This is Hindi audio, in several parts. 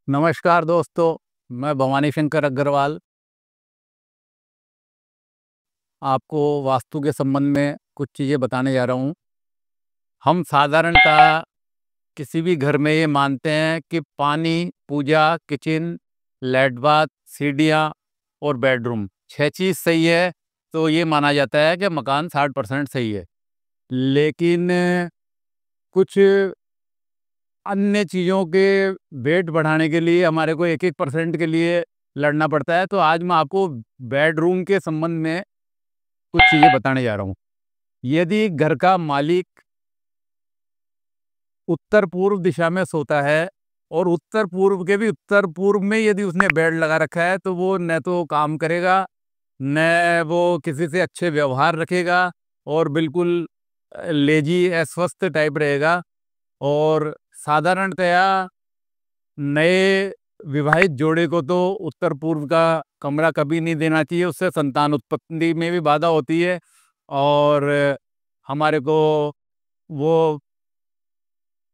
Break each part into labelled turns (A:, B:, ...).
A: नमस्कार दोस्तों, मैं भवानी शंकर अग्रवाल आपको वास्तु के संबंध में कुछ चीज़ें बताने जा रहा हूँ। हम साधारणतः किसी भी घर में ये मानते हैं कि पानी, पूजा, किचन, लेट बाथ, सीढ़ियाँ और बेडरूम 6 चीज़ सही है, तो ये माना जाता है कि मकान 60% सही है। लेकिन कुछ अन्य चीज़ों के वेट बढ़ाने के लिए हमारे को 1-1% के लिए लड़ना पड़ता है। तो आज मैं आपको बेडरूम के संबंध में कुछ चीज़ें बताने जा रहा हूँ। यदि घर का मालिक उत्तर पूर्व दिशा में सोता है और उत्तर पूर्व के भी उत्तर पूर्व में यदि उसने बेड लगा रखा है, तो वो न तो काम करेगा, न वो किसी से अच्छे व्यवहार रखेगा और बिल्कुल लेजी अस्वस्थ टाइप रहेगा। और साधारणतया नए विवाहित जोड़े को तो उत्तर पूर्व का कमरा कभी नहीं देना चाहिए, उससे संतान उत्पत्ति में भी बाधा होती है और हमारे को वो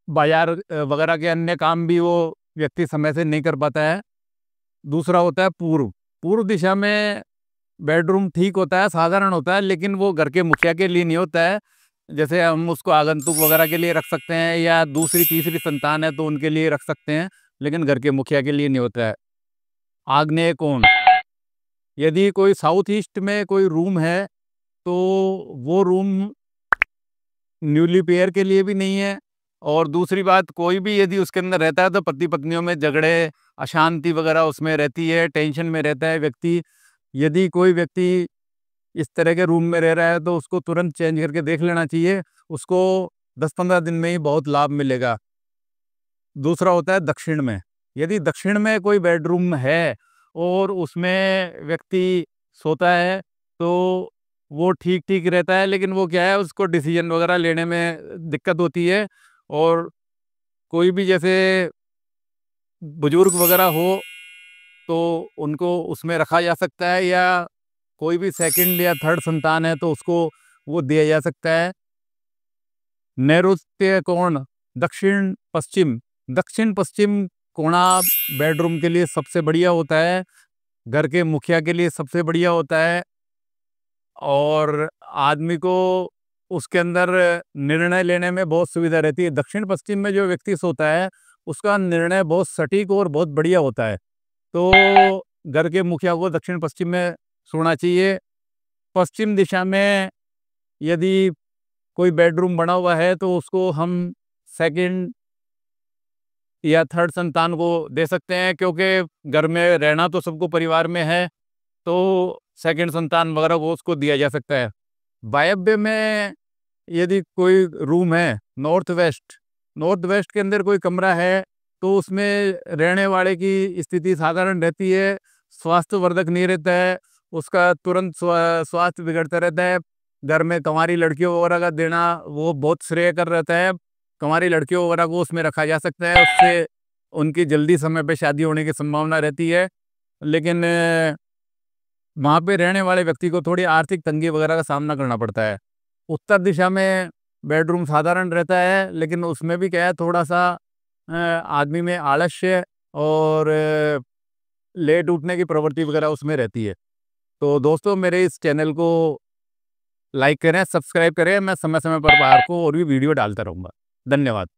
A: बाजार वगैरह के अन्य काम भी वो व्यक्ति समय से नहीं कर पाता है। दूसरा होता है पूर्व। पूर्व दिशा में बेडरूम ठीक होता है, साधारण होता है, लेकिन वो घर के मुखिया के लिए नहीं होता है। जैसे हम उसको आगंतुक वगैरह के लिए रख सकते हैं या दूसरी तीसरी संतान है तो उनके लिए रख सकते हैं, लेकिन घर के मुखिया के लिए नहीं होता है। आग्नेय कोण, यदि कोई साउथ ईस्ट में कोई रूम है तो वो रूम न्यूली पेयर के लिए भी नहीं है। और दूसरी बात, कोई भी यदि उसके अंदर रहता है तो पति पत्नियों में झगड़े, अशांति वगैरह उसमें रहती है, टेंशन में रहता है व्यक्ति। यदि कोई व्यक्ति इस तरह के रूम में रह रहा है तो उसको तुरंत चेंज करके देख लेना चाहिए, उसको 10-15 दिन में ही बहुत लाभ मिलेगा। दूसरा होता है दक्षिण में। यदि दक्षिण में कोई बेडरूम है और उसमें व्यक्ति सोता है तो वो ठीक-ठीक रहता है, लेकिन वो क्या है, उसको डिसीजन वगैरह लेने में दिक्कत होती है। और कोई भी जैसे बुजुर्ग वगैरह हो तो उनको उसमें रखा जा सकता है, या कोई भी सेकंड या थर्ड संतान है तो उसको वो दिया जा सकता है। नैऋत्य कोण, दक्षिण पश्चिम। दक्षिण पश्चिम कोणा बेडरूम के लिए सबसे बढ़िया होता है, घर के मुखिया के लिए सबसे बढ़िया होता है और आदमी को उसके अंदर निर्णय लेने में बहुत सुविधा रहती है। दक्षिण पश्चिम में जो व्यक्ति सोता है उसका निर्णय बहुत सटीक और बहुत बढ़िया होता है। तो घर के मुखिया को दक्षिण पश्चिम में सोना चाहिए। पश्चिम दिशा में यदि कोई बेडरूम बना हुआ है तो उसको हम सेकंड या थर्ड संतान को दे सकते हैं, क्योंकि घर में रहना तो सबको परिवार में है, तो सेकंड संतान वगैरह को उसको दिया जा सकता है। वायव्य में यदि कोई रूम है, नॉर्थ वेस्ट, नॉर्थ वेस्ट के अंदर कोई कमरा है तो उसमें रहने वाले की स्थिति साधारण रहती है, स्वास्थ्यवर्धक नहीं रहता है, उसका तुरंत स्वास्थ्य बिगड़ता रहता है। घर में कंवारी लड़कियों वगैरह का देना वो बहुत श्रेयकर रहता है। कंवारी लड़कियों वगैरह को उसमें रखा जा सकता है, उससे उनकी जल्दी समय पे शादी होने की संभावना रहती है। लेकिन वहाँ पे रहने वाले व्यक्ति को थोड़ी आर्थिक तंगी वगैरह का सामना करना पड़ता है। उत्तर दिशा में बेडरूम साधारण रहता है, लेकिन उसमें भी क्या है, थोड़ा-सा आदमी में आलस्य और लेट उठने की प्रवृत्ति वगैरह उसमें रहती है। तो दोस्तों, मेरे इस चैनल को लाइक करें, सब्सक्राइब करें, मैं समय-समय पर आपको और भी वीडियो डालता रहूँगा। धन्यवाद।